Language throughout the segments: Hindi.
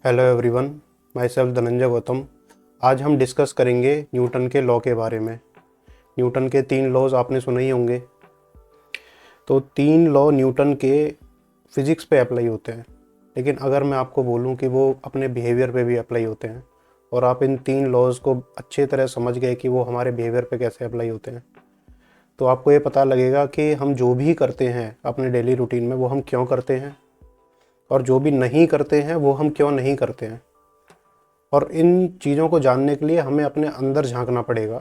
Hello everyone, my self Dhananjay Gautam. आज हम डिस्कस करेंगे न्यूटन के लॉ के बारे में। न्यूटन के 3 लॉज आपने सुने ही होंगे। तो 3 लॉ न्यूटन के फिज़िक्स पे अप्लाई होते हैं, लेकिन अगर मैं आपको बोलूं कि वो अपने बिहेवियर पे भी अप्लाई होते हैं और आप इन 3 लॉज को अच्छे तरह समझ गए कि वो हमारे बिहेवियर पे कैसे अप्लाई होते हैं, तो आपको ये पता लगेगा कि हम जो भी करते हैं अपने डेली रूटीन में वो हम क्यों करते हैं, और जो भी नहीं करते हैं वो हम क्यों नहीं करते हैं। और इन चीज़ों को जानने के लिए हमें अपने अंदर झांकना पड़ेगा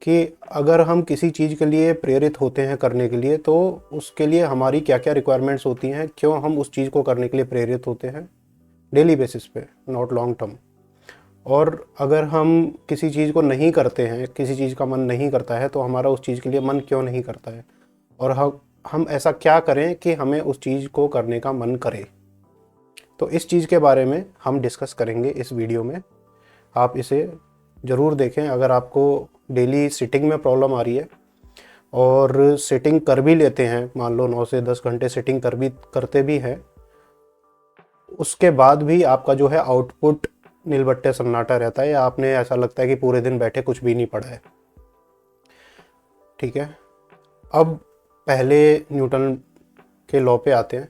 कि अगर हम किसी चीज़ के लिए प्रेरित होते हैं करने के लिए, तो उसके लिए हमारी क्या क्या रिक्वायरमेंट्स होती हैं, क्यों हम उस चीज़ को करने के लिए प्रेरित होते हैं डेली बेसिस पे, नॉट लॉन्ग टर्म। और अगर हम किसी चीज़ को नहीं करते हैं, किसी चीज़ का मन नहीं करता है, तो हमारा उस चीज़ के लिए मन क्यों नहीं करता है, और हम ऐसा क्या करें कि हमें उस चीज़ को करने का मन करे। तो इस चीज़ के बारे में हम डिस्कस करेंगे इस वीडियो में। आप इसे ज़रूर देखें। अगर आपको डेली सिटिंग में प्रॉब्लम आ रही है और सिटिंग कर भी लेते हैं, मान लो 9 से 10 घंटे सिटिंग करते भी हैं, उसके बाद भी आपका जो है आउटपुट नीलबट्टे सन्नाटा रहता है, या आपने ऐसा लगता है कि पूरे दिन बैठे कुछ भी नहीं पढ़ा है। ठीक है, अब पहले न्यूटन के लॉ पे आते हैं।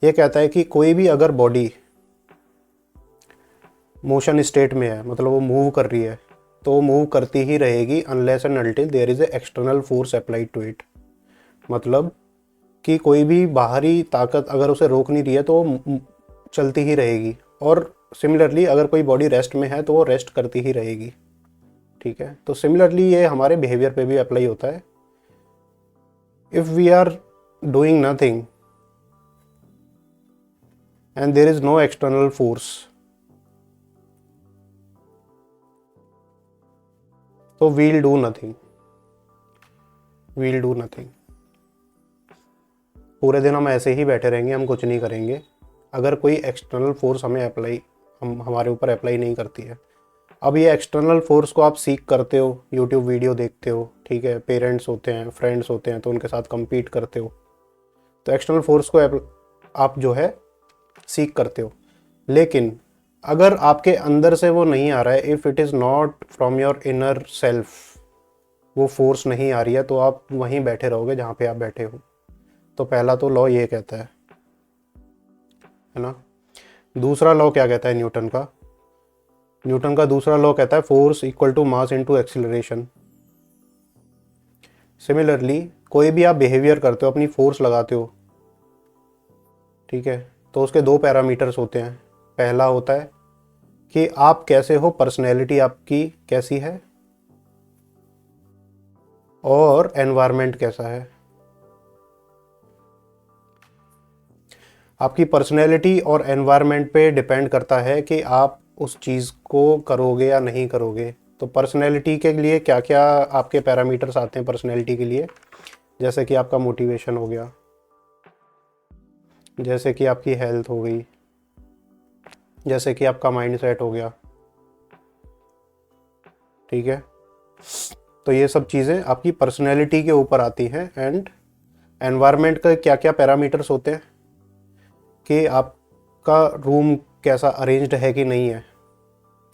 ये कहता है कि कोई भी अगर बॉडी मोशन स्टेट में है, मतलब वो मूव कर रही है, तो वो मूव करती ही रहेगी unless and until there is a external force applied to it. मतलब कि कोई भी बाहरी ताकत अगर उसे रोक नहीं रही है तो वो चलती ही रहेगी। और सिमिलरली अगर कोई बॉडी रेस्ट में है तो वो रेस्ट करती ही रहेगी। ठीक है, तो सिमिलरली ये हमारे बिहेवियर पे भी अप्लाई होता है। If we are doing nothing and there is no external force, तो वील डू नथिंग। पूरे दिन हम ऐसे ही बैठे रहेंगे, हम कुछ नहीं करेंगे अगर कोई एक्सटर्नल फोर्स हमारे ऊपर अप्लाई नहीं करती है। अब ये एक्सटर्नल फोर्स को आप सीख करते हो, यूट्यूब वीडियो देखते हो, ठीक है, पेरेंट्स होते हैं, फ्रेंड्स होते हैं, तो उनके साथ compete करते हो, तो एक्सटर्नल फोर्स को आप जो है सीख करते हो। लेकिन अगर आपके अंदर से वो नहीं आ रहा है, if it is not from your inner self, वो फोर्स नहीं आ रही है, तो आप वहीं बैठे रहोगे जहाँ पे आप बैठे हो। तो पहला तो लॉ ये कहता है ना। दूसरा लॉ क्या कहता है न्यूटन का दूसरा लॉ कहता है force equal to mass into acceleration. Similarly कोई भी आप बिहेवियर करते हो, अपनी फोर्स लगाते हो, ठीक है, तो उसके 2 पैरामीटर्स होते हैं। पहला होता है कि आप कैसे हो, पर्सनैलिटी आपकी कैसी है, और एनवायरनमेंट कैसा है। आपकी पर्सनैलिटी और एनवायरनमेंट पे डिपेंड करता है कि आप उस चीज़ को करोगे या नहीं करोगे। तो पर्सनैलिटी के लिए क्या क्या आपके पैरामीटर्स आते हैं पर्सनैलिटी के लिए, जैसे कि आपका मोटिवेशन हो गया, जैसे कि आपकी हेल्थ हो गई, जैसे कि आपका माइंड सेट हो गया। ठीक है, तो ये सब चीज़ें आपकी पर्सनैलिटी के ऊपर आती हैं। एंड एनवायरनमेंट का क्या क्या पैरामीटर्स होते हैं कि आपका रूम कैसा अरेंज्ड है कि नहीं है,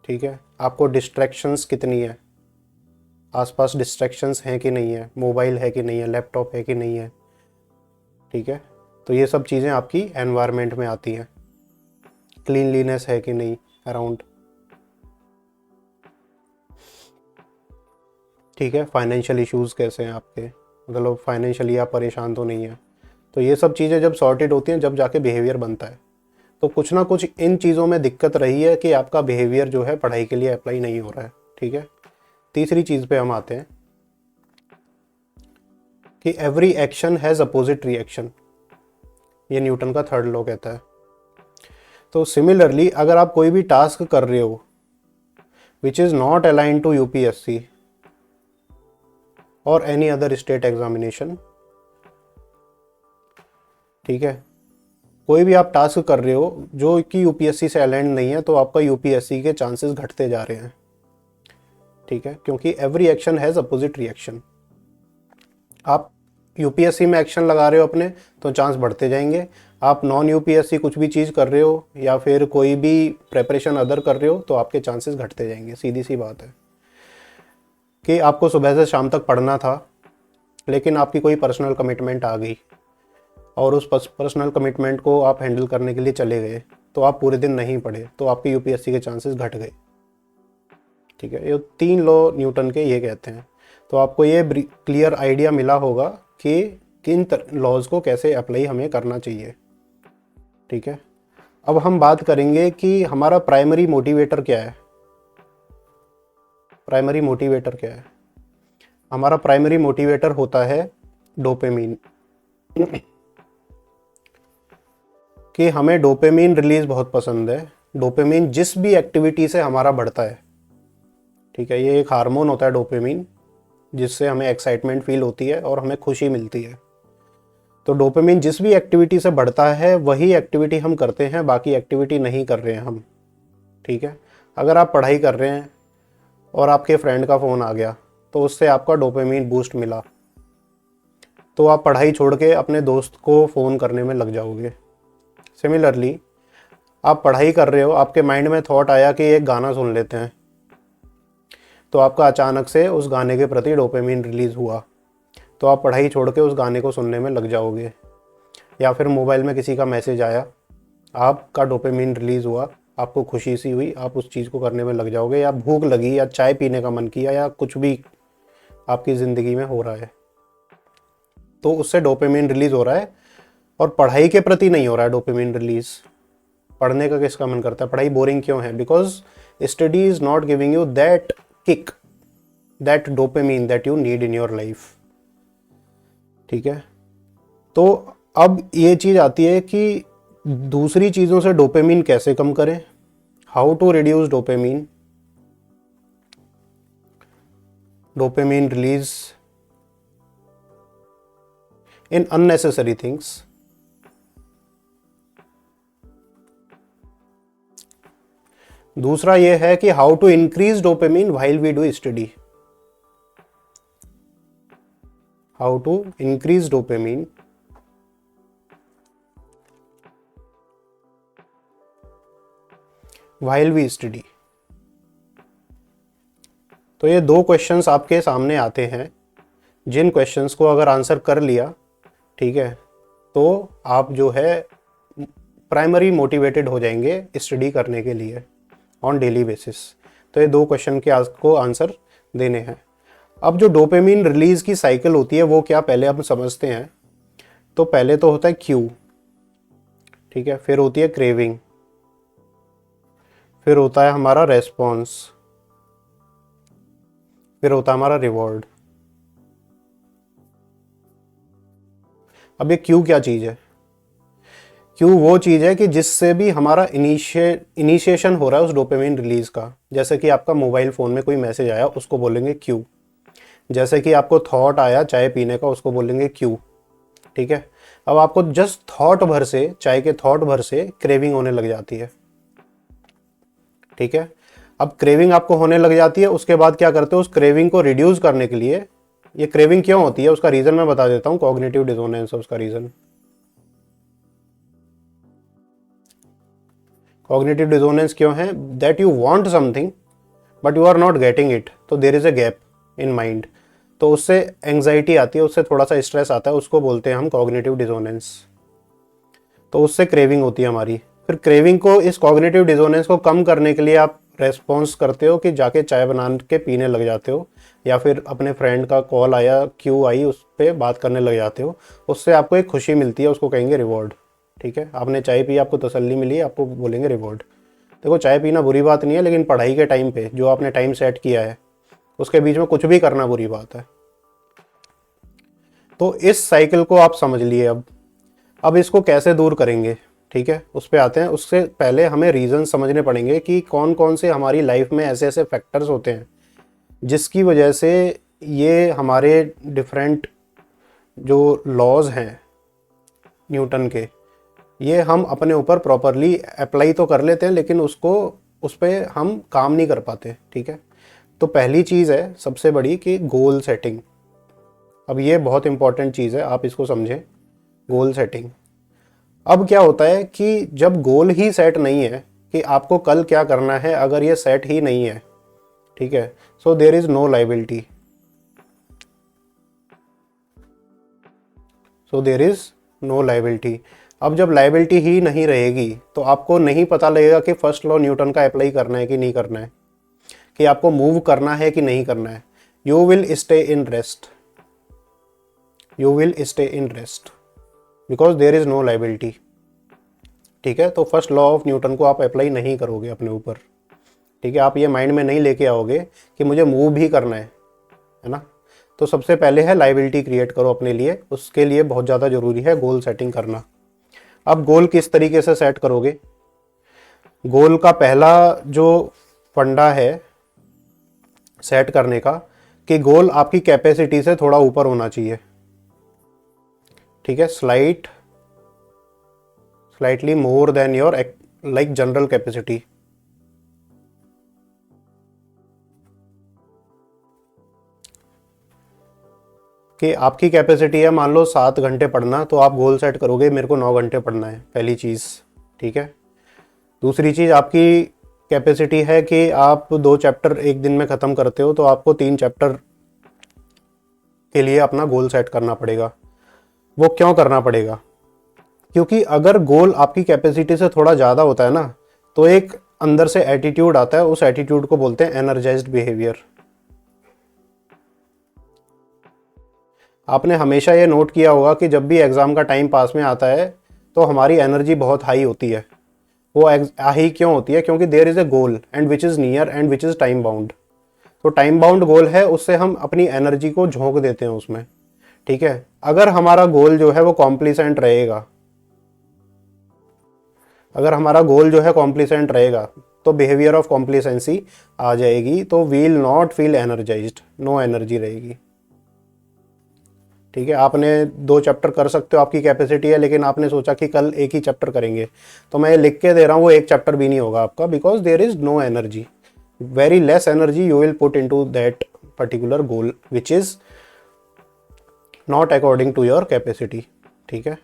ठीक है, आपको डिस्ट्रैक्शंस कितनी है, आसपास डिस्ट्रैक्शंस हैं कि नहीं है, मोबाइल है कि नहीं है, लैपटॉप है कि नहीं है। ठीक है, तो ये सब चीज़ें आपकी एनवायरनमेंट में आती हैं। क्लीनलीनेस है कि नहीं अराउंड। ठीक है, फाइनेंशियल इश्यूज़ कैसे हैं आपके, मतलब फाइनेंशियली आप परेशान तो नहीं है। तो ये सब चीज़ें जब सॉर्टेड होती हैं, जब जाके बिहेवियर बनता है। तो कुछ ना कुछ इन चीज़ों में दिक्कत रही है कि आपका बिहेवियर जो है पढ़ाई के लिए अप्लाई नहीं हो रहा है। ठीक है, तीसरी चीज़ पे हम आते हैं कि every action has opposite reaction. ये न्यूटन का थर्ड लॉ कहता है। तो सिमिलरली अगर आप कोई भी टास्क कर रहे हो which is not align to UPSC और एनी अदर स्टेट एग्जामिनेशन, ठीक है, कोई भी आप टास्क कर रहे हो जो कि यूपीएससी से अलाइन नहीं है, तो आपका यूपीएससी के चांसेस घटते जा रहे हैं। ठीक है, क्योंकि every action has opposite reaction. आप यूपीएससी में एक्शन लगा रहे हो अपने, तो चांस बढ़ते जाएंगे। आप नॉन यूपीएससी कुछ भी चीज़ कर रहे हो या फिर कोई भी प्रेपरेशन अदर कर रहे हो तो आपके चांसेस घटते जाएंगे। सीधी सी बात है कि आपको सुबह से शाम तक पढ़ना था, लेकिन आपकी कोई पर्सनल कमिटमेंट आ गई और उस पर्सनल कमिटमेंट को आप हैंडल करने के लिए चले गए, तो आप पूरे दिन नहीं पढ़े, तो आपके यूपीएससी के चांसेस घट गए। ठीक है, ये 3 लॉ न्यूटन के ये कहते हैं। तो आपको ये क्लियर आइडिया मिला होगा कि किन लॉज को कैसे अप्लाई हमें करना चाहिए। ठीक है, अब हम बात करेंगे कि हमारा प्राइमरी मोटिवेटर क्या है। प्राइमरी मोटिवेटर क्या है? हमारा प्राइमरी मोटिवेटर होता है डोपामिन। कि हमें डोपामिन रिलीज बहुत पसंद है। डोपामिन जिस भी एक्टिविटी से हमारा बढ़ता है, ठीक है, ये एक हार्मोन होता है डोपामिन, जिससे हमें एक्साइटमेंट फील होती है और हमें खुशी मिलती है। तो डोपामिन जिस भी एक्टिविटी से बढ़ता है वही एक्टिविटी हम करते हैं, बाकी एक्टिविटी नहीं कर रहे हैं हम। ठीक है, अगर आप पढ़ाई कर रहे हैं और आपके फ्रेंड का फ़ोन आ गया तो उससे आपका डोपामिन बूस्ट मिला, तो आप पढ़ाई छोड़ के अपने दोस्त को फ़ोन करने में लग जाओगे। सिमिलरली आप पढ़ाई कर रहे हो, आपके माइंड में थॉट आया कि एक गाना सुन लेते हैं, तो आपका अचानक से उस गाने के प्रति डोपामिन रिलीज़ हुआ, तो आप पढ़ाई छोड़ के उस गाने को सुनने में लग जाओगे। या फिर मोबाइल में किसी का मैसेज आया, आपका डोपामिन रिलीज़ हुआ, आपको खुशी सी हुई, आप उस चीज़ को करने में लग जाओगे। या भूख लगी या चाय पीने का मन किया या कुछ भी आपकी ज़िंदगी में हो रहा है, तो उससे डोपामिन रिलीज़ हो रहा है। और पढ़ाई के प्रति नहीं हो रहा है डोपामिन रिलीज़। पढ़ने का किसका मन करता है? पढ़ाई बोरिंग क्यों है? Because study is not giving you that kick, that dopamine that you need in your life. ठीक है, तो अब ये चीज़ आती है कि दूसरी चीज़ों से डोपामिन कैसे कम करें। How to reduce dopamine, dopamine release in unnecessary things. दूसरा ये है कि how to increase dopamine while we do study. How to increase dopamine while we study. तो ये 2 क्वेश्चंस आपके सामने आते हैं, जिन क्वेश्चंस को अगर आंसर कर लिया, ठीक है, तो आप जो है प्राइमरी मोटिवेटेड हो जाएंगे स्टडी करने के लिए ऑन डेली बेसिस। तो ये 2 क्वेश्चन के आपको आंसर देने हैं। अब जो डोपामिन रिलीज की साइकिल होती है वो क्या, पहले हम समझते हैं। तो पहले तो होता है क्यू, ठीक है, फिर होती है क्रेविंग, फिर होता है हमारा रेस्पॉन्स, फिर होता है हमारा रिवॉर्ड। अब ये क्यू क्या चीज़ है? क्यू वो चीज़ है कि जिससे भी हमारा इनिशिएशन हो रहा है उस डोपामिन रिलीज़ का। जैसे कि आपका मोबाइल फ़ोन में कोई मैसेज आया, उसको बोलेंगे क्यू। जैसे कि आपको थॉट आया चाय पीने का, उसको बोलेंगे क्यू। ठीक है, अब आपको जस्ट थॉट भर से, चाय के थॉट भर से क्रेविंग होने लग जाती है। ठीक है, अब क्रेविंग आपको होने लग जाती है, उसके बाद क्या करते हो, उस क्रेविंग को रिड्यूस करने के लिए, ये क्रेविंग क्यों होती है उसका रीज़न मैं बता देता हूँ। कॉग्निटिव डिसोनेंस है उसका रीज़न। कॉग्निटिव डिसोनेंस क्यों है? That you want something but you are not getting it, तो there is a gap in mind, तो उससे एंग्जाइटी आती है, उससे थोड़ा सा स्ट्रेस आता है, उसको बोलते हैं हम कॉग्निटिव डिसोनेंस। तो उससे क्रेविंग होती है हमारी। फिर क्रेविंग को, इस कॉग्निटिव डिसोनेंस को कम करने के लिए आप रेस्पॉन्स करते हो कि जाके चाय बना के पीने लग जाते हो, या फिर अपने फ्रेंड का कॉल आया, क्यू आई, उस पर बात करने लग जाते हो। उससे आपको एक खुशी मिलती है, उसको कहेंगे रिवॉर्ड। ठीक है, आपने चाय पी, आपको तसल्ली मिली, आपको बोलेंगे रिवॉर्ड। देखो, चाय पीना बुरी बात नहीं है, लेकिन पढ़ाई के टाइम पे जो आपने टाइम सेट किया है उसके बीच में कुछ भी करना बुरी बात है। तो इस साइकिल को आप समझ लिए। अब इसको कैसे दूर करेंगे, ठीक है, उस पर आते हैं। उससे पहले हमें रीज़न समझने पड़ेंगे कि कौन कौन से हमारी लाइफ में ऐसे ऐसे फैक्टर्स होते हैं जिसकी वजह से ये हमारे डिफरेंट जो लॉज हैं न्यूटन के, ये हम अपने ऊपर प्रॉपरली अप्लाई तो कर लेते हैं, लेकिन उसको, उस पर हम काम नहीं कर पाते। ठीक है, तो पहली चीज़ है सबसे बड़ी कि गोल सेटिंग। अब ये बहुत इंपॉर्टेंट चीज़ है, आप इसको समझें। गोल सेटिंग, अब क्या होता है कि जब गोल ही सेट नहीं है कि आपको कल क्या करना है, अगर ये सेट ही नहीं है, ठीक है, so there is no liability, so there is no liability. अब जब लायबिलिटी ही नहीं रहेगी तो आपको नहीं पता लगेगा कि फर्स्ट लॉ न्यूटन का अप्लाई करना है कि नहीं करना है, कि आपको मूव करना है कि नहीं करना है। You will stay in rest, you will stay in rest because there is no liability. ठीक है, तो फर्स्ट लॉ ऑफ न्यूटन को आप अप्लाई नहीं करोगे अपने ऊपर। ठीक है, आप ये माइंड में नहीं लेके आओगे कि मुझे मूव भी करना है ना। तो सबसे पहले है लायबिलिटी क्रिएट करो अपने लिए, उसके लिए बहुत ज़्यादा ज़रूरी है गोल सेटिंग करना। अब गोल किस तरीके से सेट करोगे? गोल का पहला जो फंडा है सेट करने का, कि गोल आपकी कैपेसिटी से थोड़ा ऊपर होना चाहिए। ठीक है, slightly more than your like general capacity. कि आपकी कैपेसिटी है मान लो 7 घंटे पढ़ना, तो आप गोल सेट करोगे मेरे को 9 घंटे पढ़ना है, पहली चीज़। ठीक है, दूसरी चीज़ आपकी कैपेसिटी है कि आप 2 चैप्टर एक दिन में ख़त्म करते हो, तो आपको 3 चैप्टर के लिए अपना गोल सेट करना पड़ेगा। वो क्यों करना पड़ेगा? क्योंकि अगर गोल आपकी कैपेसिटी से थोड़ा ज़्यादा होता है ना, तो एक अंदर से एटीट्यूड आता है, उस एटीट्यूड को बोलते हैं एनर्जाइज्ड बिहेवियर। आपने हमेशा ये नोट किया होगा कि जब भी एग्ज़ाम का टाइम पास में आता है तो हमारी एनर्जी बहुत हाई होती है। वो हाई क्यों होती है? क्योंकि there is a goal and which is near and which is time bound. तो टाइम बाउंड गोल है, उससे हम अपनी एनर्जी को झोंक देते हैं उसमें। ठीक है, अगर हमारा गोल जो है वो कॉम्प्लीसेंट रहेगा, अगर हमारा गोल जो है कॉम्प्लीसेंट रहेगा तो बिहेवियर ऑफ कॉम्प्लीसेंसी आ जाएगी, तो we'll not feel energised, no energy रहेगी। ठीक है, आपने 2 चैप्टर कर सकते हो, आपकी कैपेसिटी है, लेकिन आपने सोचा कि कल एक ही चैप्टर करेंगे, तो मैं लिख के दे रहा हूँ वो एक चैप्टर भी नहीं होगा आपका, because there is no energy, very less energy you will put into that particular goal which is not according to your capacity. ठीक है,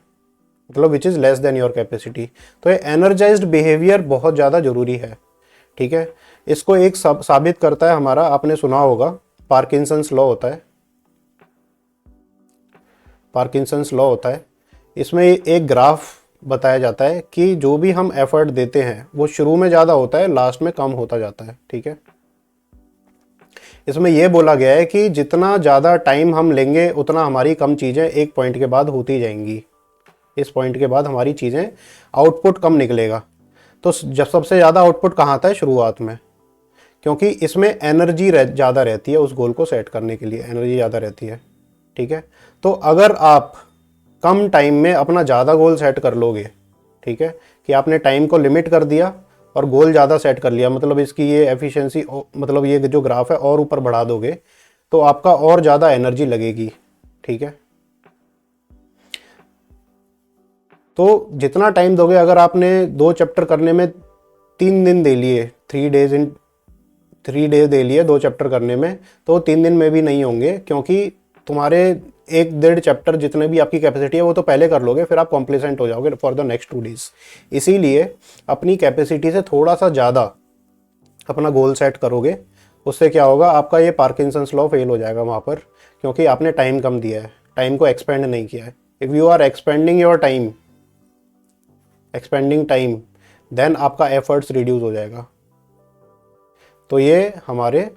मतलब which is less than your capacity. तो ये एनर्जाइज्ड बिहेवियर बहुत ज़्यादा ज़रूरी है। ठीक है, इसको एक साबित करता है हमारा, आपने सुना होगा पार्किंसंस लॉ होता है, पार्किंसंस लॉ होता है। इसमें एक ग्राफ बताया जाता है कि जो भी हम एफर्ट देते हैं वो शुरू में ज़्यादा होता है, लास्ट में कम होता जाता है। ठीक है, इसमें यह बोला गया है कि जितना ज़्यादा टाइम हम लेंगे उतना हमारी कम चीज़ें एक पॉइंट के बाद होती जाएंगी। इस पॉइंट के बाद हमारी चीज़ें आउटपुट कम निकलेगा। तो जब सबसे ज़्यादा आउटपुट कहाँ आता है? शुरुआत में, क्योंकि इसमें एनर्जी ज़्यादा रहती है, उस गोल को सेट करने के लिए एनर्जी ज़्यादा रहती है। ठीक है, तो अगर आप कम टाइम में अपना ज़्यादा गोल सेट कर लोगे, ठीक है, कि आपने टाइम को लिमिट कर दिया और गोल ज़्यादा सेट कर लिया, मतलब इसकी ये एफिशिएंसी, मतलब ये जो ग्राफ है और ऊपर बढ़ा दोगे तो आपका और ज़्यादा एनर्जी लगेगी। ठीक है, तो जितना टाइम दोगे, अगर आपने 2 चैप्टर करने में 3 दिन दे लिए, 3 डेज दे लिए 2 चैप्टर करने में, तो 3 दिन में भी नहीं होंगे, क्योंकि तुम्हारे 1-1.5 चैप्टर जितने भी आपकी कैपेसिटी है वो तो पहले कर लोगे, फिर आप कॉम्प्लीसेंट हो जाओगे फॉर द नेक्स्ट 2 डेज। इसीलिए अपनी कैपेसिटी से थोड़ा सा ज़्यादा अपना गोल सेट करोगे, उससे क्या होगा, आपका ये पार्किंसंस लॉ फेल हो जाएगा वहाँ पर, क्योंकि आपने टाइम कम दिया है, टाइम को एक्सपेंड नहीं किया है। If you are expending your time, then आपका एफर्ट्स रिड्यूस हो जाएगा। तो ये हमारे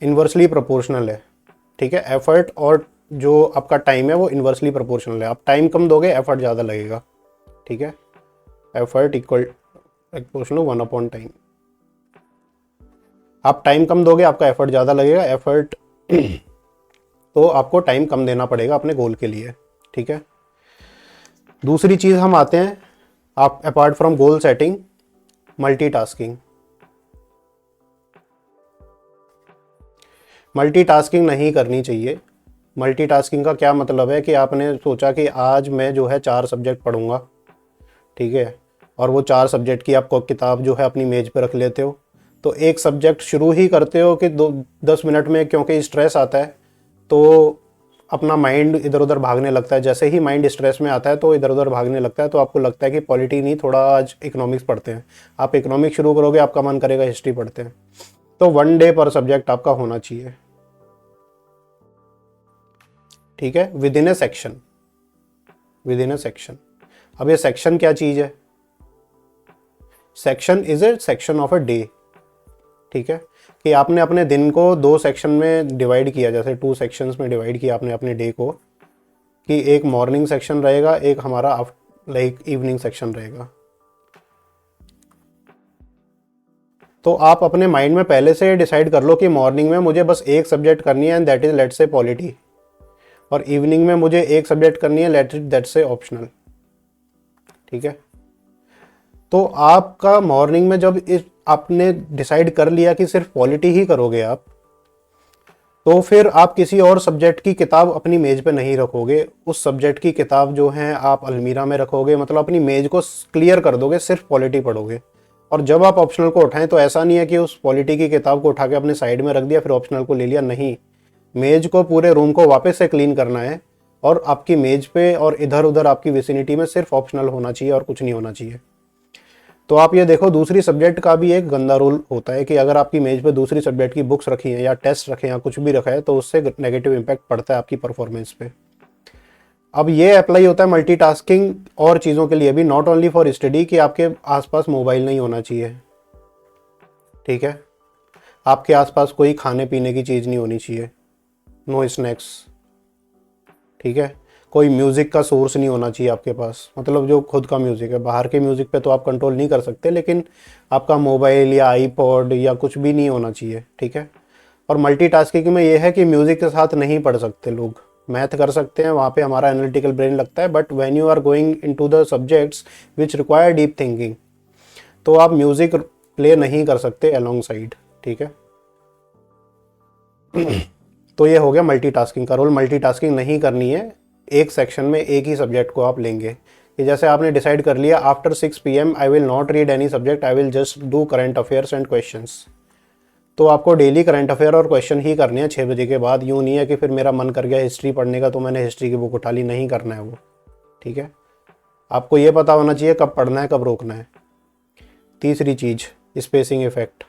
इन्वर्सली प्रोपोर्शनल है। ठीक है, एफर्ट और जो आपका टाइम है वो इन्वर्सली प्रोपोर्शनल है। आप टाइम कम दोगे, एफर्ट ज़्यादा लगेगा। ठीक है, एफर्ट इक्वल प्रोपोर्शनल 1/टाइम। आप टाइम कम दोगे, आपका एफर्ट ज़्यादा लगेगा, एफर्ट तो आपको टाइम कम देना पड़ेगा अपने गोल के लिए। ठीक है, दूसरी चीज़ हम आते हैं, आप apart from goal setting, multitasking. Multitasking नहीं करनी चाहिए। मल्टीटास्किंग का क्या मतलब है कि आपने सोचा कि आज मैं जो है 4 सब्जेक्ट पढ़ूंगा, ठीक है, और वो 4 सब्जेक्ट की आपको किताब जो है अपनी मेज पर रख लेते हो, तो एक सब्जेक्ट शुरू ही करते हो कि 10 मिनट में, क्योंकि स्ट्रेस आता है तो अपना माइंड इधर उधर भागने लगता है। जैसे ही माइंड स्ट्रेस में आता है तो इधर उधर भागने लगता है, तो आपको लगता है कि पॉलिटी नहीं, थोड़ा आज इकोनॉमिक्स पढ़ते हैं। आप इकोनॉमिक्स शुरू करोगे, आपका मन करेगा हिस्ट्री पढ़ते हैं। तो 1 डे पर सब्जेक्ट आपका होना चाहिए, ठीक है, with in A section, with in A section. अब ये सेक्शन क्या चीज़ है? Section is A section of a day, ठीक है, कि आपने अपने दिन को 2 सेक्शन में डिवाइड किया, जैसे 2 सेक्शंस में डिवाइड किया आपने अपने डे को, कि एक मॉर्निंग सेक्शन रहेगा, एक हमारा लाइक इवनिंग सेक्शन रहेगा। तो आप अपने माइंड में पहले से डिसाइड कर लो कि मॉर्निंग में मुझे बस एक सब्जेक्ट करनी है and that is let's say polity, और इवनिंग में मुझे एक सब्जेक्ट करनी है दैट्स से ऑप्शनल, ठीक है। तो आपका मॉर्निंग में जब आपने डिसाइड कर लिया कि सिर्फ पॉलिटी ही करोगे आप, तो फिर आप किसी और सब्जेक्ट की किताब अपनी मेज पे नहीं रखोगे। उस सब्जेक्ट की किताब जो है आप अलमीरा में रखोगे, मतलब अपनी मेज को क्लियर कर दोगे, सिर्फ पॉलिटी पढ़ोगे। और जब आप ऑप्शनल को उठाएं तो ऐसा नहीं है कि उस पॉलिटी की किताब को उठा के अपने साइड में रख दिया फिर ऑप्शनल को ले लिया, नहीं, मेज को, पूरे रूम को वापस से क्लीन करना है, और आपकी मेज पे और इधर उधर आपकी विसिनिटी में सिर्फ ऑप्शनल होना चाहिए और कुछ नहीं होना चाहिए। तो आप ये देखो, दूसरी सब्जेक्ट का भी एक गंदा रूल होता है कि अगर आपकी मेज पे दूसरी सब्जेक्ट की बुक्स रखी हैं या टेस्ट रखे हैं या कुछ भी रखा है तो उससे नेगेटिव इम्पैक्ट पड़ता है आपकी परफॉर्मेंस पे। अब ये अप्लाई होता है मल्टीटास्किंग और चीज़ों के लिए भी, नॉट ओनली फॉर स्टडी, कि आपके आसपास मोबाइल नहीं होना चाहिए, ठीक है, आपके आसपास कोई खाने पीने की चीज़ नहीं होनी चाहिए, नो स्नैक्स, ठीक है, कोई म्यूज़िक का सोर्स नहीं होना चाहिए आपके पास, मतलब जो खुद का म्यूज़िक है। बाहर के म्यूज़िक पे तो आप कंट्रोल नहीं कर सकते, लेकिन आपका मोबाइल या आईपॉड या कुछ भी नहीं होना चाहिए, ठीक है। और मल्टीटास्किंग में ये है कि म्यूज़िक के साथ नहीं पढ़ सकते लोग, मैथ कर सकते हैं, वहाँ पे हमारा एनालिटिकल ब्रेन लगता है, but when you are going into the subjects which require deep thinking, तो आप म्यूज़िक प्ले नहीं कर सकते अलोंग साइड, ठीक है। तो ये हो गया मल्टीटास्किंग का रूल। मल्टीटास्किंग नहीं करनी है, एक सेक्शन में एक ही सब्जेक्ट को आप लेंगे, कि जैसे आपने डिसाइड कर लिया after 6 PM I will not read any subject, I will just do current affairs and questions. तो आपको डेली करंट अफेयर और क्वेश्चन ही करने हैं 6 बजे के बाद। यूँ नहीं है कि फिर मेरा मन कर गया हिस्ट्री पढ़ने का तो मैंने हिस्ट्री की बुक उठा ली, नहीं करना है वो, ठीक है। आपको ये पता होना चाहिए कब पढ़ना है कब रोकना है। तीसरी चीज़, स्पेसिंग इफेक्ट।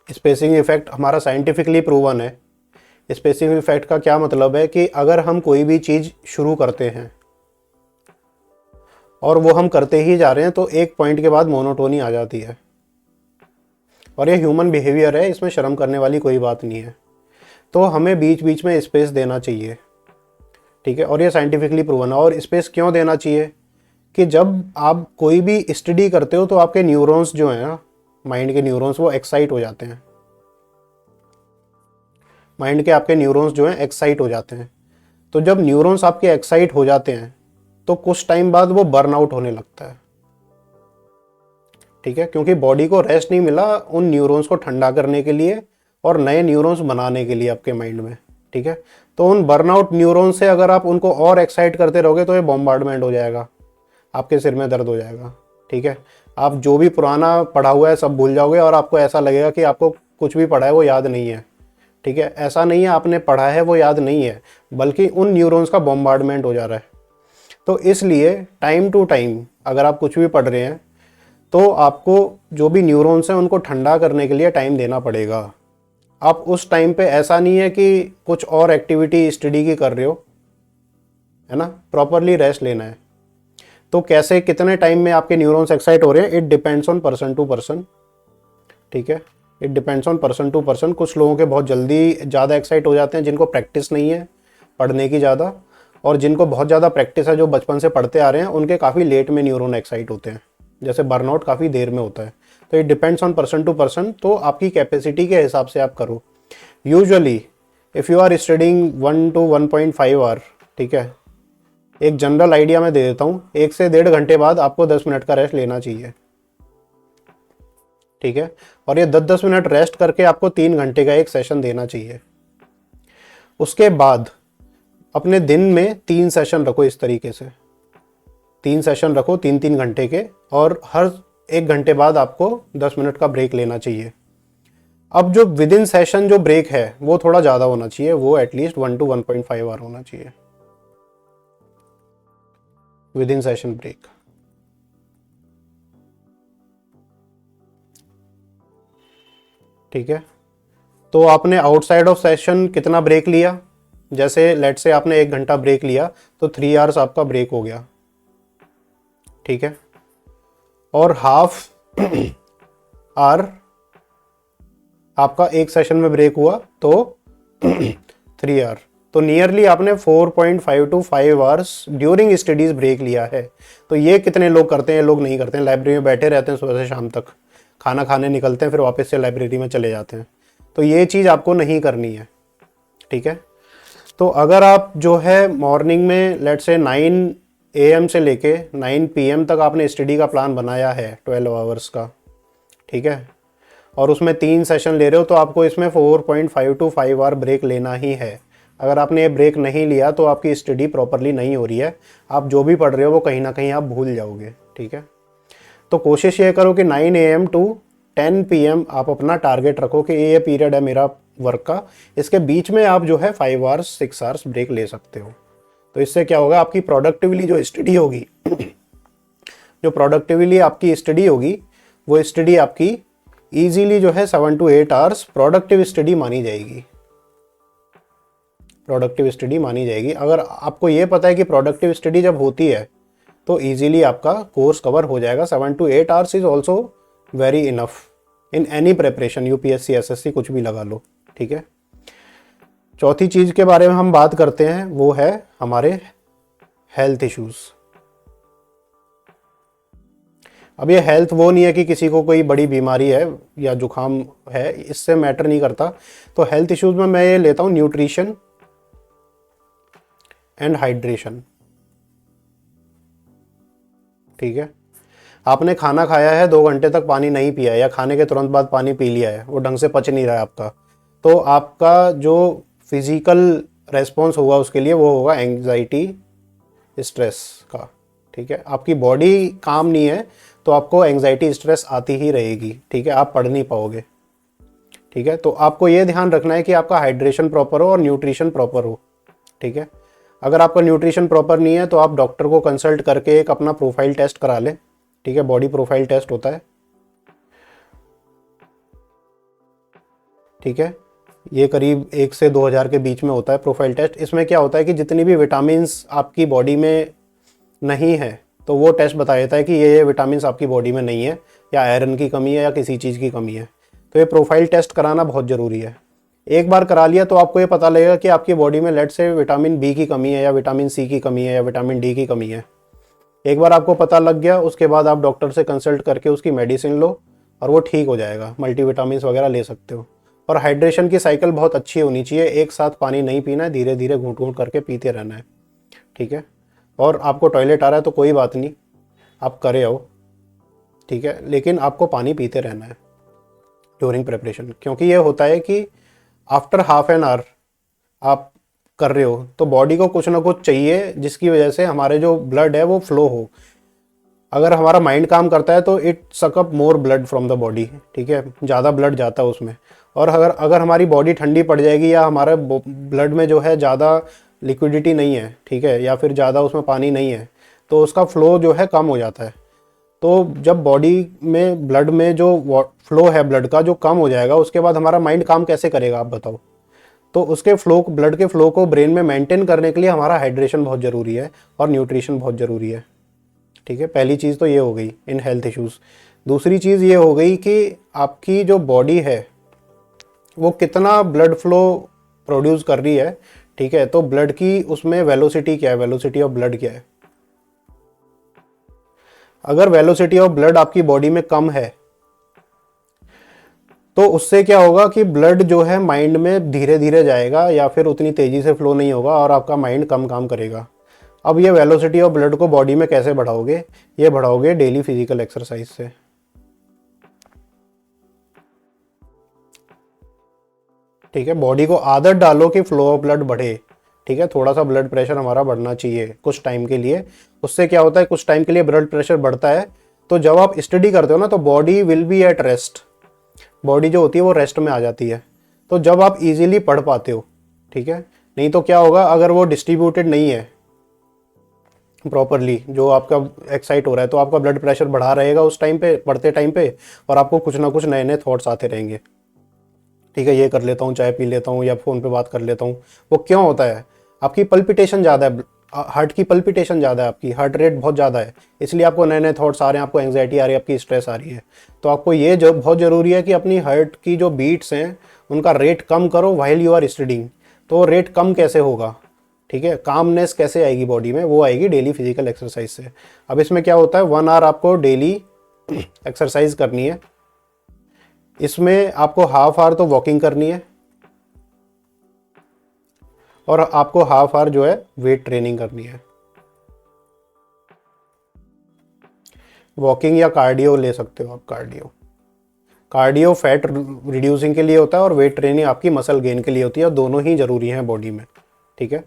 स्पेसिंग इफेक्ट हमारा साइंटिफिकली प्रूवन है। स्पेसिंग इफेक्ट का क्या मतलब है कि अगर हम कोई भी चीज़ शुरू करते हैं और वो हम करते ही जा रहे हैं तो एक पॉइंट के बाद मोनोटोनी आ जाती है, और ये ह्यूमन बिहेवियर है, इसमें शर्म करने वाली कोई बात नहीं है। तो हमें बीच बीच में स्पेस देना चाहिए, ठीक है, और ये साइंटिफिकली प्रूवन है। और स्पेस क्यों देना चाहिए कि जब आप कोई भी स्टडी करते हो तो आपके न्यूरॉन्स जो हैं ना, माइंड के न्यूरॉन्स, वो एक्साइट हो जाते हैं। माइंड के आपके न्यूरॉन्स जो हैं एक्साइट हो जाते हैं। तो जब न्यूरॉन्स आपके एक्साइट हो जाते हैं तो कुछ टाइम बाद वो बर्न आउट होने लगता है, ठीक है, क्योंकि बॉडी को रेस्ट नहीं मिला उन न्यूरॉन्स को ठंडा करने के लिए और नए न्यूरॉन्स बनाने के लिए आपके माइंड में, ठीक है। तो उन बर्नआउट न्यूरॉन्स से अगर आप उनको और एक्साइट करते रहोगे तो ये बॉम्बार्डमेंट हो जाएगा, आपके सिर में दर्द हो जाएगा, ठीक है। आप जो भी पुराना पढ़ा हुआ है सब भूल जाओगे और आपको ऐसा लगेगा कि आपको कुछ भी पढ़ा है वो याद नहीं है, ठीक है। ऐसा नहीं है आपने पढ़ा है वो याद नहीं है, बल्कि उन न्यूरॉन्स का बॉम्बार्डमेंट हो जा रहा है। तो इसलिए टाइम टू टाइम अगर आप कुछ भी पढ़ रहे हैं तो आपको जो भी न्यूरॉन्स हैं उनको ठंडा करने के लिए टाइम देना पड़ेगा। आप उस टाइम पे ऐसा नहीं है कि कुछ और एक्टिविटी स्टडी की कर रहे हो, है ना, प्रॉपरली रेस्ट लेना है। तो कैसे, कितने टाइम में आपके न्यूरॉन्स एक्साइट हो रहे हैं, it depends on person to person, ठीक है, it depends on person to person. कुछ लोगों के बहुत जल्दी ज़्यादा एक्साइट हो जाते हैं जिनको प्रैक्टिस नहीं है पढ़ने की ज़्यादा, और जिनको बहुत ज़्यादा प्रैक्टिस है जो बचपन से पढ़ते आ रहे हैं उनके काफ़ी लेट में न्यूरॉन एक्साइट होते हैं, जैसे बर्नआउट काफ़ी देर में होता है। तो it depends on person to person, तो आपकी कैपेसिटी के हिसाब से आप करो। Usually if you are studying 1 to 1.5 hour, ठीक है, एक जनरल आइडिया मैं दे देता हूँ, 1 से 1.5 घंटे बाद आपको 10 मिनट का रेस्ट लेना चाहिए, ठीक है। और ये 10-10 मिनट रेस्ट करके आपको 3 घंटे का एक सेशन देना चाहिए। उसके बाद अपने दिन में 3 सेशन रखो, इस तरीके से 3 सेशन रखो 3-3 घंटे के, और हर 1 घंटे बाद आपको 10 मिनट का ब्रेक लेना चाहिए। अब जो विद इन सेशन जो ब्रेक है वो थोड़ा ज़्यादा होना चाहिए, वो एटलीस्ट 1 to 1.5 आवर होना चाहिए विद इन सेशन ब्रेक। ठीक है, तो आपने आउटसाइड ऑफ सेशन कितना ब्रेक लिया, जैसे लेट से आपने 1 घंटा ब्रेक लिया तो 3 आवर्स आपका ब्रेक हो गया। ठीक है, और हाफ आवर आपका एक सेशन में ब्रेक हुआ तो 3 आवर, तो नियरली आपने 4.5 to 5 hours during studies break लिया है। तो ये कितने लोग करते हैं, लोग नहीं करते हैं, लाइब्रेरी में बैठे रहते हैं सुबह से शाम तक, खाना खाने निकलते हैं फिर वापस से लाइब्रेरी में चले जाते हैं। तो ये चीज़ आपको नहीं करनी है। ठीक है, तो अगर आप जो है मॉर्निंग में लेट से 9 AM से लेके 9 PM तक आपने स्टडी का प्लान बनाया है 12 आवर्स का, ठीक है, और उसमें 3 सेशन ले रहे हो, तो आपको इसमें 4.5 to 5 आवर ब्रेक लेना ही है। अगर आपने ये ब्रेक नहीं लिया तो आपकी स्टडी प्रॉपरली नहीं हो रही है, आप जो भी पढ़ रहे हो वो कहीं ना कहीं आप भूल जाओगे। ठीक है, तो कोशिश ये करो कि 9 AM to 10 PM आप अपना टारगेट रखो कि ये पीरियड है मेरा वर्क का, इसके बीच में आप जो है 5 आवर्स 6 आवर्स ब्रेक ले सकते हो। तो इससे क्या होगा, आपकी प्रोडक्टिवली जो स्टडी होगी जो प्रोडक्टिवली आपकी स्टडी होगी वो स्टडी आपकी ईजीली जो है 7 to 8 आवर्स प्रोडक्टिव स्टडी मानी जाएगी, प्रोडक्टिव स्टडी मानी जाएगी। अगर आपको ये पता है कि प्रोडक्टिव स्टडी जब होती है तो ईजीली आपका कोर्स कवर हो जाएगा। 7 to 8 hours is also very enough in any preparation, UPSC SSC कुछ भी लगा लो। ठीक है, चौथी चीज़ के बारे में हम बात करते हैं वो है हमारे हेल्थ इश्यूज़। अब ये हेल्थ वो नहीं है कि किसी को कोई बड़ी बीमारी है या जुकाम है, इससे मैटर नहीं करता। तो हेल्थ इश्यूज़ में मैं ये लेता हूँ न्यूट्रिशन एंड हाइड्रेशन। ठीक है, आपने खाना खाया है, 2 घंटे तक पानी नहीं पिया है, या खाने के तुरंत बाद पानी पी लिया है, वो ढंग से पच नहीं रहा है आपका, तो आपका जो फिजिकल रेस्पॉन्स होगा उसके लिए वो होगा एंग्जाइटी, स्ट्रेस का। ठीक है, आपकी बॉडी काम नहीं है तो आपको एंग्जाइटी स्ट्रेस आती ही रहेगी। ठीक है, आप पढ़ नहीं पाओगे। ठीक है, तो आपको ये ध्यान रखना है कि आपका हाइड्रेशन प्रॉपर हो और न्यूट्रिशन प्रॉपर हो। ठीक है, अगर आपका न्यूट्रिशन प्रॉपर नहीं है तो आप डॉक्टर को कंसल्ट करके एक अपना प्रोफाइल टेस्ट करा लें। ठीक है, बॉडी प्रोफाइल टेस्ट होता है। ठीक है, ये करीब 1 से 2 हज़ार के बीच में होता है प्रोफाइल टेस्ट। इसमें क्या होता है कि जितनी भी विटामिन्स आपकी बॉडी में नहीं है तो वो टेस्ट बता देता है कि ये विटामिन्स आपकी बॉडी में नहीं है, या आयरन की कमी है या किसी चीज़ की कमी है। तो ये प्रोफाइल टेस्ट कराना बहुत ज़रूरी है। एक बार करा लिया तो आपको ये पता लगेगा कि आपकी बॉडी में लेट से विटामिन B की कमी है, या विटामिन C की कमी है, या विटामिन D की कमी है। एक बार आपको पता लग गया, उसके बाद आप डॉक्टर से कंसल्ट करके उसकी मेडिसिन लो और वो ठीक हो जाएगा। मल्टीविटामिन्स वगैरह ले सकते हो। और हाइड्रेशन की साइकिल बहुत अच्छी होनी चाहिए, एक साथ पानी नहीं पीना है, धीरे धीरे घूंट घूंट करके पीते रहना है। ठीक है, और आपको टॉयलेट आ रहा है तो कोई बात नहीं, आप करे आओ। ठीक है, लेकिन आपको पानी पीते रहना है ड्यूरिंग प्रिपरेशन, क्योंकि ये होता है कि आफ्टर हाफ एन आवर आप कर रहे हो तो बॉडी को कुछ ना कुछ चाहिए जिसकी वजह से हमारे जो ब्लड है वो फ्लो हो। अगर हमारा माइंड काम करता है तो इट सक up more blood from the body. ठीक है, ज़्यादा ब्लड जाता है उसमें। और अगर हमारी बॉडी ठंडी पड़ जाएगी या हमारे ब्लड में जो है ज़्यादा लिक्विडिटी नहीं है, ठीक है, या फिर ज़्यादा उसमें पानी नहीं है, तो उसका फ्लो जो है कम हो जाता है। तो जब बॉडी में ब्लड में जो फ्लो है ब्लड का जो कम हो जाएगा, उसके बाद हमारा माइंड काम कैसे करेगा आप बताओ। तो उसके फ्लो, ब्लड के फ्लो को ब्रेन में मेंटेन करने के लिए हमारा हाइड्रेशन बहुत ज़रूरी है और न्यूट्रिशन बहुत ज़रूरी है। ठीक है, पहली चीज़ तो ये हो गई इन हेल्थ इश्यूज़। दूसरी चीज़ ये हो गई कि आपकी जो बॉडी है वो कितना ब्लड फ्लो प्रोड्यूस कर रही है। ठीक है, तो ब्लड की उसमें वेलोसिटी क्या है, वेलोसिटी ऑफ ब्लड क्या है। अगर वेलोसिटी ऑफ ब्लड आपकी बॉडी में कम है तो उससे क्या होगा कि ब्लड जो है माइंड में धीरे धीरे जाएगा या फिर उतनी तेजी से फ्लो नहीं होगा और आपका माइंड कम काम करेगा। अब ये वेलोसिटी ऑफ ब्लड को बॉडी में कैसे बढ़ाओगे, ये बढ़ाओगे डेली फिजिकल एक्सरसाइज से। ठीक है, बॉडी को आदत डालो कि फ्लो ऑफ ब्लड बढ़े। ठीक है, थोड़ा सा ब्लड प्रेशर हमारा बढ़ना चाहिए कुछ टाइम के लिए। उससे क्या होता है, कुछ टाइम के लिए ब्लड प्रेशर बढ़ता है तो जब आप स्टडी करते हो ना तो body will be at rest. Body जो होती है वो रेस्ट में आ जाती है। तो जब आप इजीली पढ़ पाते हो, ठीक है, नहीं तो क्या होगा, अगर वो डिस्ट्रीब्यूटेड नहीं है प्रॉपरली, जो आपका एक्साइट हो रहा है, तो आपका ब्लड प्रेशर बढ़ा रहेगा उस टाइम पे, पढ़ते टाइम पे, और आपको कुछ ना कुछ नए नए थॉट्स आते रहेंगे। ठीक है, ये कर लेता हूँ, चाय पी लेता हूँ, या फ़ोन पे बात कर लेता हूँ। वो क्यों होता है? आपकी पल्पिटेशन ज़्यादा है, हार्ट की पल्पिटेशन ज़्यादा है, आपकी हार्ट रेट बहुत ज़्यादा है, इसलिए आपको नए नए थॉट्स आ रहे हैं, आपको एंग्जाइटी आ रही है, आपकी स्ट्रेस आ रही है। तो आपको ये जो बहुत ज़रूरी है कि अपनी हार्ट की जो बीट्स हैं उनका रेट कम करो व्हाइल यू आर स्टडिंग। तो रेट कम कैसे होगा? ठीक है, कामनेस कैसे आएगी बॉडी में? वो आएगी डेली फिजिकल एक्सरसाइज से। अब इसमें क्या होता है, 1 आवर आपको डेली एक्सरसाइज करनी है। इसमें आपको हाफ आवर तो वॉकिंग करनी है, और आपको हाफ आवर जो है वेट ट्रेनिंग करनी है। वॉकिंग या कार्डियो ले सकते हो आप। कार्डियो फैट रिड्यूसिंग के लिए होता है, और वेट ट्रेनिंग आपकी मसल गेन के लिए होती है, और दोनों ही ज़रूरी हैं बॉडी में। ठीक है,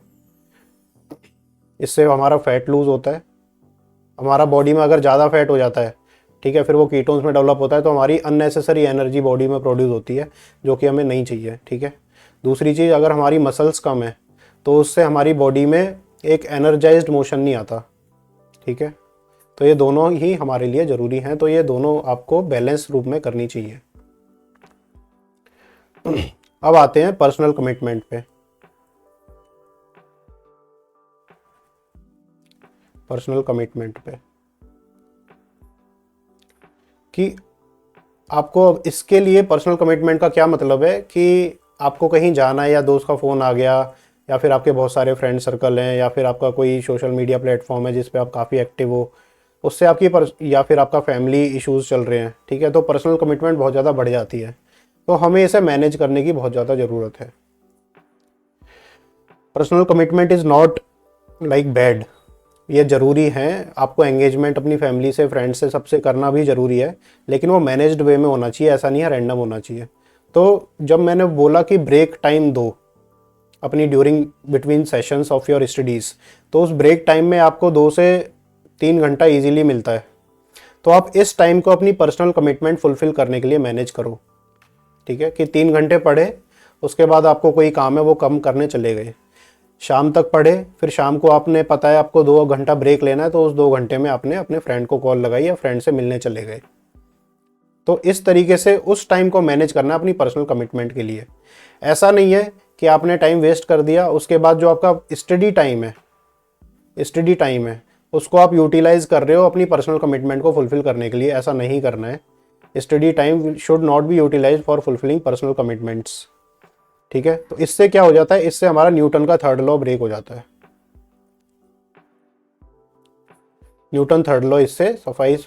इससे हमारा फैट लूज होता है। हमारा बॉडी में अगर ज़्यादा फैट हो जाता है, ठीक है, फिर वो कीटोन्स में डेवलप होता है, तो हमारी अननेसेसरी एनर्जी बॉडी में प्रोड्यूस होती है, जो कि हमें नहीं चाहिए। ठीक है, दूसरी चीज़, अगर हमारी मसल्स कम है तो उससे हमारी बॉडी में एक एनर्जाइज्ड मोशन नहीं आता। ठीक है, तो ये दोनों ही हमारे लिए ज़रूरी हैं, तो ये दोनों आपको बैलेंस रूप में करनी चाहिए। अब आते हैं पर्सनल कमिटमेंट पे। पर्सनल कमिटमेंट पे कि आपको इसके लिए पर्सनल कमिटमेंट का क्या मतलब है कि आपको कहीं जाना है, या दोस्त का फ़ोन आ गया, या फिर आपके बहुत सारे फ्रेंड सर्कल हैं, या फिर आपका कोई सोशल मीडिया प्लेटफॉर्म है जिस पे आप काफ़ी एक्टिव हो, उससे आपकी या फिर आपका फैमिली इश्यूज़ चल रहे हैं। ठीक है, तो पर्सनल कमिटमेंट बहुत ज़्यादा बढ़ जाती है, तो हमें इसे मैनेज करने की बहुत ज़्यादा ज़रूरत है। Personal commitment is not like bad, ये ज़रूरी है, आपको एंगेजमेंट अपनी फैमिली से, फ्रेंड से, सबसे करना भी ज़रूरी है, लेकिन वो मैनेज्ड वे में होना चाहिए, ऐसा नहीं है रैंडम होना चाहिए। तो जब मैंने बोला कि ब्रेक टाइम दो अपनी during between sessions of your studies, तो उस ब्रेक टाइम में आपको 2 से 3 घंटा ईजिली मिलता है, तो आप इस टाइम को अपनी पर्सनल कमिटमेंट फुलफ़िल करने के लिए मैनेज करो। ठीक है, कि 3 घंटे पढ़े, उसके बाद आपको कोई काम है वो कम करने चले गए, शाम तक पढ़े, फिर शाम को आपने पता है आपको 2 घंटा ब्रेक लेना है, तो उस 2 घंटे में आपने अपने फ्रेंड को कॉल लगाई या फ्रेंड से मिलने चले गए। तो इस तरीके से उस टाइम को मैनेज करना अपनी पर्सनल कमिटमेंट के लिए। ऐसा नहीं है कि आपने टाइम वेस्ट कर दिया, उसके बाद जो आपका स्टडी टाइम है उसको आप यूटिलाइज कर रहे हो अपनी पर्सनल कमिटमेंट को फुलफिल करने के लिए। ऐसा नहीं करना है। Study time should not be utilise for fulfilling personal commitments. ठीक है, तो इससे क्या हो जाता है, इससे हमारा न्यूटन का थर्ड लॉ ब्रेक हो जाता है। न्यूटन थर्ड लॉ इससे सफाइज।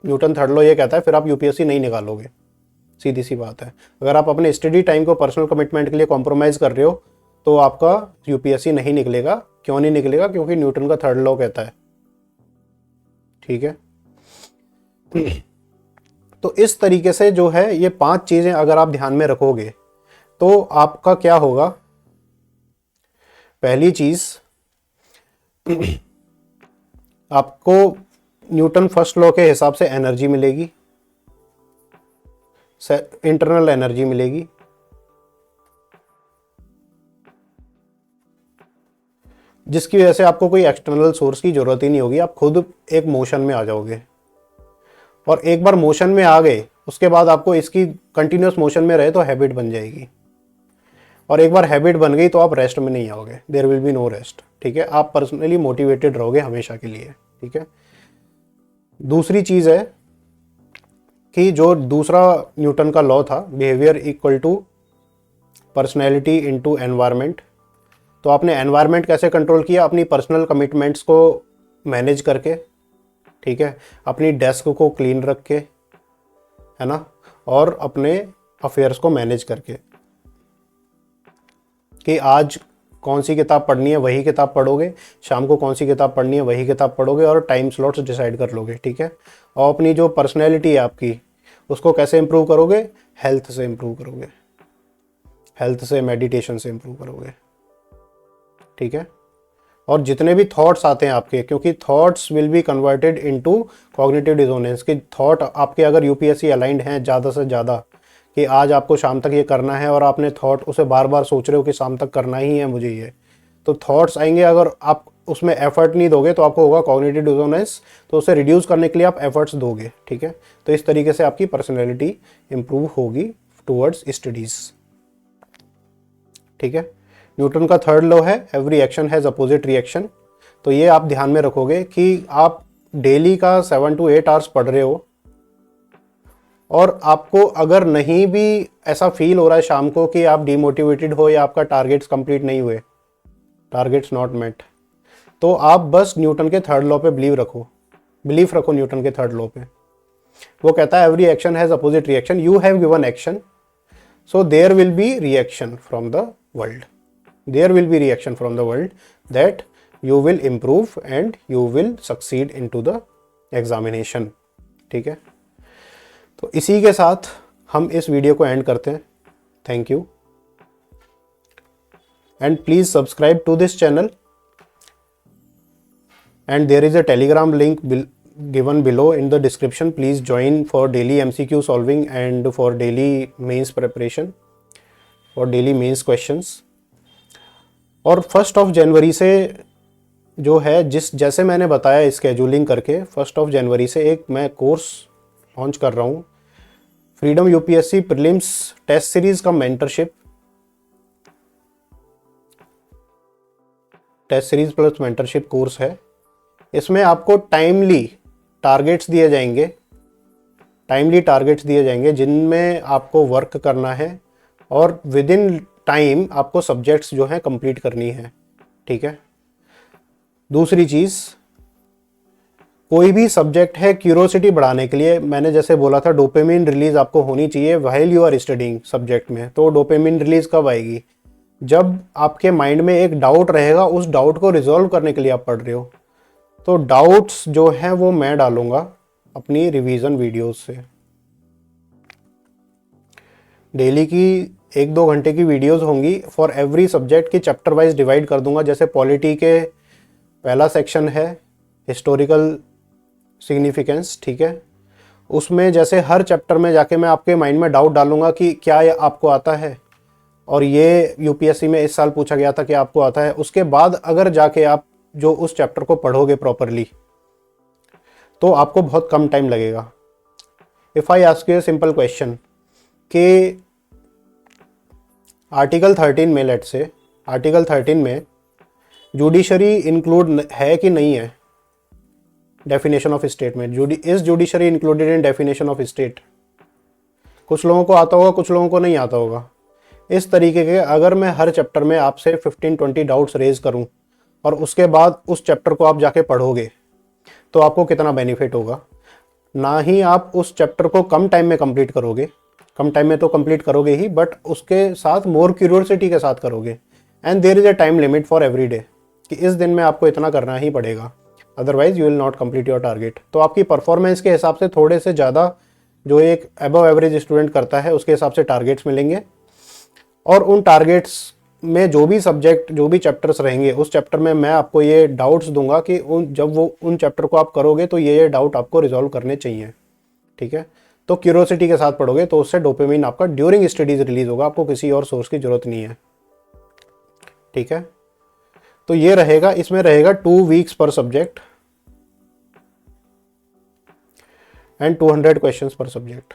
न्यूटन थर्ड लॉ ये कहता है फिर आप यूपीएससी नहीं निकालोगे, सीधी सी बात है। अगर आप अपने स्टडी टाइम को पर्सनल कमिटमेंट के लिए कॉम्प्रोमाइज़ कर रहे हो तो आपका यूपीएससी नहीं निकलेगा। क्यों नहीं निकलेगा? क्योंकि न्यूटन का थर्ड लॉ कहता है। ठीक है, तो इस तरीके से जो है ये 5 चीज़ें अगर आप ध्यान में रखोगे तो आपका क्या होगा। पहली चीज़, आपको न्यूटन फर्स्ट लॉ के हिसाब से एनर्जी मिलेगी, इंटरनल एनर्जी मिलेगी। जिसकी वजह से आपको कोई एक्सटर्नल सोर्स की जरूरत ही नहीं होगी, आप खुद एक मोशन में आ जाओगे। और एक बार मोशन में आ गए उसके बाद आपको इसकी कंटिन्यूस मोशन में रहे तो हैबिट बन जाएगी, और एक बार हैबिट बन गई तो आप रेस्ट में नहीं आओगे, there will be no rest. ठीक है, आप पर्सनली मोटिवेटेड रहोगे हमेशा के लिए। ठीक है, दूसरी चीज़ है कि जो दूसरा न्यूटन का लॉ था, behaviour equal to personality into environment, तो आपने एनवायरनमेंट कैसे कंट्रोल किया? अपनी पर्सनल कमिटमेंट्स को मैनेज करके। ठीक है, अपनी डेस्क को क्लीन रख के, है ना, और अपने अफेयर्स को मैनेज करके कि आज कौन सी किताब पढ़नी है वही किताब पढ़ोगे, शाम को कौन सी किताब पढ़नी है वही किताब पढ़ोगे, और टाइम स्लॉट्स डिसाइड कर लोगे। ठीक है, और अपनी जो पर्सनैलिटी है आपकी उसको कैसे इम्प्रूव करोगे? हेल्थ से इम्प्रूव करोगे, हेल्थ से, मेडिटेशन से इम्प्रूव करोगे। ठीक है, और जितने भी थॉट्स आते हैं आपके, क्योंकि thoughts will be converted into cognitive dissonance, कि थॉट आपके अगर यूपीएससी अलाइंड हैं ज़्यादा से ज़्यादा कि आज आपको शाम तक ये करना है और आपने थॉट उसे बार बार सोच रहे हो कि शाम तक करना ही है मुझे ये, तो थॉट्स आएंगे, अगर आप उसमें एफर्ट नहीं दोगे तो आपको होगा कॉग्निटिव डिसोनेंस, तो उसे रिड्यूस करने के लिए आप एफर्ट्स दोगे। ठीक है, तो इस तरीके से आपकी पर्सनैलिटी इंप्रूव होगी टूवर्ड्स स्टडीज़। ठीक है, न्यूटन का थर्ड लॉ है every action has opposite reaction. तो ये आप ध्यान में रखोगे कि आप डेली का 7 to 8 आवर्स पढ़ रहे हो और आपको अगर नहीं भी ऐसा फील हो रहा है शाम को कि आप डिमोटिवेटेड हो या आपका टारगेट्स कंप्लीट नहीं हुए, टारगेट्स नॉट मेट, तो आप बस न्यूटन के थर्ड लॉ पे बिलीफ रखो न्यूटन के थर्ड लॉ पे। वो कहता है every action has opposite reaction, you have given action so there will be reaction from the world, there will be reaction from the world that you will improve and you will succeed into the examination। ठीक है, तो इसी के साथ हम इस वीडियो को एंड करते हैं। Thank you and please subscribe to this channel and there is a Telegram link given below in the description. Please join for daily MCQ solving and for daily mains preparation, for daily mains questions। और 1 जनवरी से जो है जैसे मैंने बताया स्केड्यूलिंग करके 1 जनवरी से एक मैं कोर्स लॉन्च कर रहा हूँ, freedom UPSC prelims test series का mentorship, test series plus mentorship course है। इसमें आपको टाइमली टारगेट्स दिए जाएंगे जिनमें आपको वर्क करना है और विद इन टाइम आपको सब्जेक्ट्स जो हैं कंप्लीट करनी है। ठीक है, दूसरी चीज़, कोई भी सब्जेक्ट है क्यूरोसिटी बढ़ाने के लिए, मैंने जैसे बोला था डोपामिन रिलीज आपको होनी चाहिए while you are studying subject में। तो डोपामिन रिलीज कब आएगी? जब आपके माइंड में एक डाउट रहेगा, उस डाउट को रिजॉल्व करने के लिए आप पढ़ रहे हो। तो डाउट्स जो हैं वो मैं डालूंगा अपनी रिवीजन वीडियोस से। डेली की 1-2 घंटे की वीडियोस होंगी फॉर एवरी सब्जेक्ट की, चैप्टर वाइज डिवाइड कर दूंगा। जैसे पॉलिटी के पहला सेक्शन है हिस्टोरिकल सिग्निफिकेंस। ठीक है, उसमें जैसे हर चैप्टर में जाके मैं आपके माइंड में डाउट डालूंगा कि क्या ये आपको आता है और ये यूपीएससी में इस साल पूछा गया था कि आपको आता है। उसके बाद अगर जाके आप जो उस चैप्टर को पढ़ोगे प्रॉपरली तो आपको बहुत कम टाइम लगेगा। If I ask U a simple question कि आर्टिकल 13 में, लेट से आर्टिकल 13 में जुडिशरी इंक्लूड है कि नहीं है डेफिनेशन ऑफ स्टेट में? Is judiciary included in definition of state? कुछ लोगों को आता होगा, कुछ लोगों को नहीं आता होगा। इस तरीके के अगर मैं हर चैप्टर में आपसे 15-20 डाउट्स रेज करूं और उसके बाद उस चैप्टर को आप जाके पढ़ोगे तो आपको कितना बेनिफिट होगा। ना ही आप उस चैप्टर को कम टाइम में कंप्लीट करोगे, कम टाइम में तो कंप्लीट करोगे ही, बट उसके साथ मोर क्यूरियोसिटी के साथ करोगे। And there is a time limit for every day कि इस दिन में आपको इतना करना ही पड़ेगा, otherwise you will not complete your target. तो आपकी परफॉर्मेंस के हिसाब से थोड़े से ज़्यादा जो एक अबव एवरेज स्टूडेंट करता है उसके हिसाब से टारगेट्स मिलेंगे। और उन टारगेट्स में जो भी सब्जेक्ट, जो भी चैप्टर्स रहेंगे, उस चैप्टर में मैं आपको ये डाउट्स दूंगा कि जब उन चैप्टर को आप करोगे तो ये डाउट आपको रिजॉल्व करने चाहिए। ठीक है, तो क्यूरोसिटी के साथ पढ़ोगे तो उससे डोपामिन आपका ड्यूरिंग स्टडीज रिलीज होगा, आपको किसी और सोर्स की जरूरत नहीं है। ठीक है, तो ये रहेगा, इसमें रहेगा 2 वीक्स पर सब्जेक्ट एंड 200 क्वेश्चंस पर सब्जेक्ट।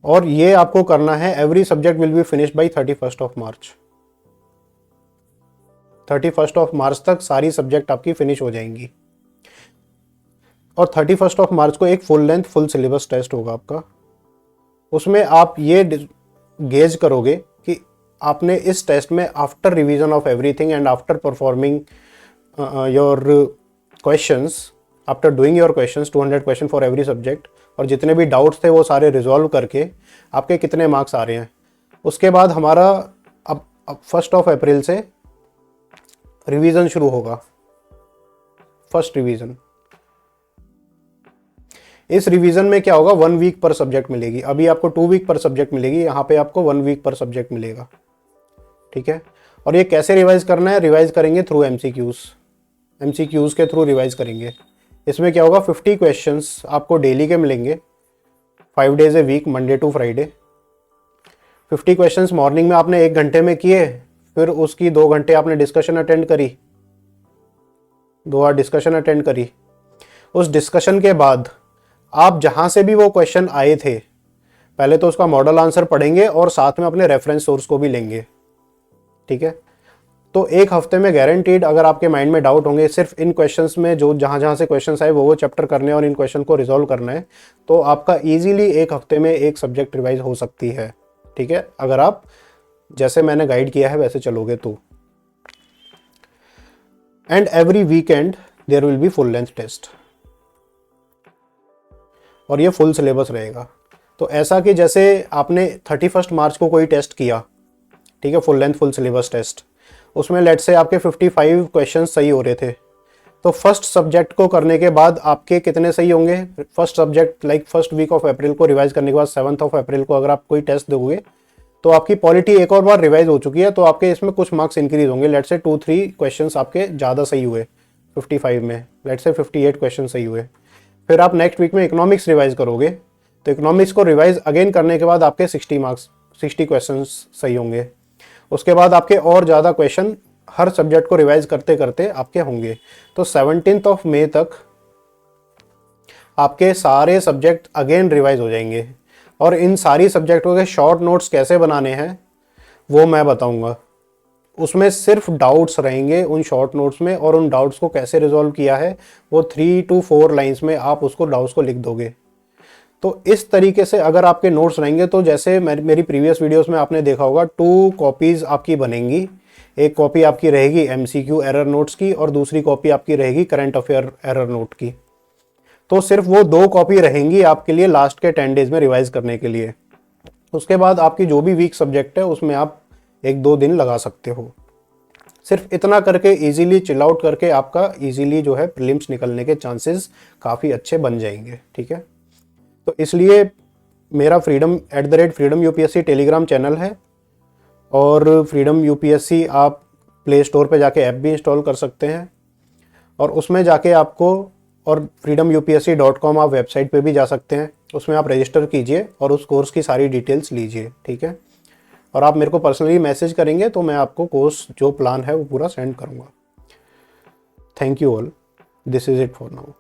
और ये आपको करना है, every subject will be finished by 31 March. 31 March तक सारी सब्जेक्ट आपकी फिनिश हो जाएंगी। और 31 मार्च को एक full length full syllabus test होगा आपका। उसमें आप ये गेज करोगे कि आपने इस टेस्ट में after revision of everything and after performing your questions, after doing your questions 200 question for every subject, और जितने भी डाउट्स थे वो सारे रिजॉल्व करके आपके कितने मार्क्स आ रहे हैं। उसके बाद हमारा अब 1 अप्रैल से रिवीजन शुरू होगा, फर्स्ट रिवीजन। इस रिवीजन में क्या होगा, 1 वीक पर सब्जेक्ट मिलेगी। अभी आपको 2 वीक पर सब्जेक्ट मिलेगी, यहाँ पे आपको 1 वीक पर सब्जेक्ट मिलेगा, ठीक है। और ये कैसे रिवाइज करना है, रिवाइज करेंगे थ्रू एमसीक्यूज़ के थ्रू रिवाइज करेंगे। इसमें क्या होगा, 50 क्वेश्चंस आपको डेली के मिलेंगे, 5 days a week, Monday to Friday. 50 questions morning में आपने 1 घंटे में किए, फिर उसकी 2 घंटे आपने डिस्कशन अटेंड करी, 2 आवर डिस्कशन अटेंड करी। उस डिस्कशन के बाद आप जहाँ से भी वो क्वेश्चन आए थे, पहले तो उसका मॉडल आंसर पढ़ेंगे और साथ में अपने रेफरेंस सोर्स को भी लेंगे, ठीक है। तो 1 हफ्ते में गारंटीड, अगर आपके माइंड में डाउट होंगे सिर्फ इन क्वेश्चंस में, जो जहाँ से क्वेश्चंस आए वो चैप्टर करने और इन क्वेश्चन को रिजॉल्व करना है, तो आपका इजीली 1 हफ्ते में एक सब्जेक्ट रिवाइज हो सकती है, ठीक है, अगर आप जैसे मैंने गाइड किया है वैसे चलोगे तो। And every weekend there will be full length test, और ये फुल सिलेबस रहेगा। तो ऐसा कि जैसे आपने 31 मार्च को कोई टेस्ट किया, ठीक है, full length full syllabus test, उसमें लेट से आपके 55 क्वेश्चन सही हो रहे थे, तो फर्स्ट सब्जेक्ट को करने के बाद आपके कितने सही होंगे, first subject like first week of April को रिवाइज करने के बाद 7 अप्रैल को अगर आप कोई टेस्ट दोगे, तो आपकी पॉलिटी एक और बार रिवाइज हो चुकी है, तो आपके इसमें कुछ मार्क्स इंक्रीज होंगे। लेट से 2-3 क्वेश्चंस आपके ज़्यादा सही हुए 55 में, लेट से 58 क्वेश्चन सही हुए। फिर आप नेक्स्ट वीक में इकोनॉमिक्स रिवाइज करोगे, तो इकोनॉमिक्स को रिवाइज अगेन करने के बाद आपके 60 क्वेश्चन सही होंगे। उसके बाद आपके और ज़्यादा क्वेश्चन हर सब्जेक्ट को रिवाइज करते करते आपके होंगे। तो 17 मई तक आपके सारे सब्जेक्ट अगेन रिवाइज हो जाएंगे। और इन सारी सब्जेक्टों के शॉर्ट नोट्स कैसे बनाने हैं वो मैं बताऊंगा। उसमें सिर्फ डाउट्स रहेंगे उन शॉर्ट नोट्स में, और उन डाउट्स को कैसे रिजॉल्व किया है वो 3 to 4 लाइन्स में आप उसको डाउट्स को लिख दोगे। तो इस तरीके से अगर आपके नोट्स रहेंगे, तो जैसे मेरी प्रीवियस वीडियोस में आपने देखा होगा 2 कॉपीज़ आपकी बनेंगी। एक कॉपी आपकी रहेगी एमसीक्यू एरर नोट्स की, और दूसरी कॉपी आपकी रहेगी करंट अफेयर एरर नोट की। तो सिर्फ वो 2 कॉपी रहेंगी आपके लिए लास्ट के 10 डेज में रिवाइज करने के लिए। उसके बाद आपकी जो भी वीक सब्जेक्ट है उसमें आप 1-2 दिन लगा सकते हो। सिर्फ इतना करके इजीली चिल आउट करके आपका इजीली जो है प्रीलिम्स निकलने के चांसेस काफ़ी अच्छे बन जाएंगे, ठीक है। तो इसलिए मेरा फ्रीडम यूपीएससी टेलीग्राम चैनल है, और फ्रीडम यूपीएससी आप प्ले स्टोर पे जाके ऐप भी इंस्टॉल कर सकते हैं, और उसमें जाके आपको, और freedomupsc.com आप वेबसाइट पे भी जा सकते हैं, उसमें आप रजिस्टर कीजिए और उस कोर्स की सारी डिटेल्स लीजिए, ठीक है। और आप मेरे को पर्सनली मैसेज करेंगे तो मैं आपको कोर्स जो प्लान है वो पूरा सेंड करूँगा। Thank you all, this is it for now.